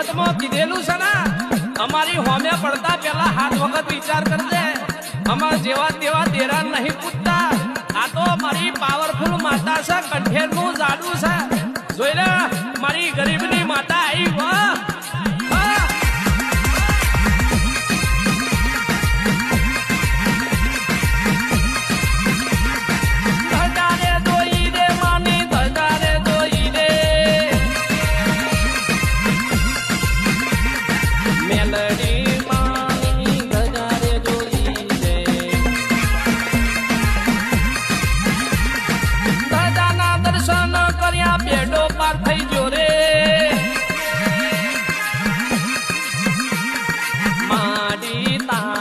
ભાગવતમાં કીધેલું છે ને અમારી હોમે પડતા પેલા હાથ વખત વિચાર કરજે અમાર જેવા તેવા દેરાન નહીં પૂછતા આ તો મારી પાવરફુલ માતા છે કંઠેરનું જાડુ છે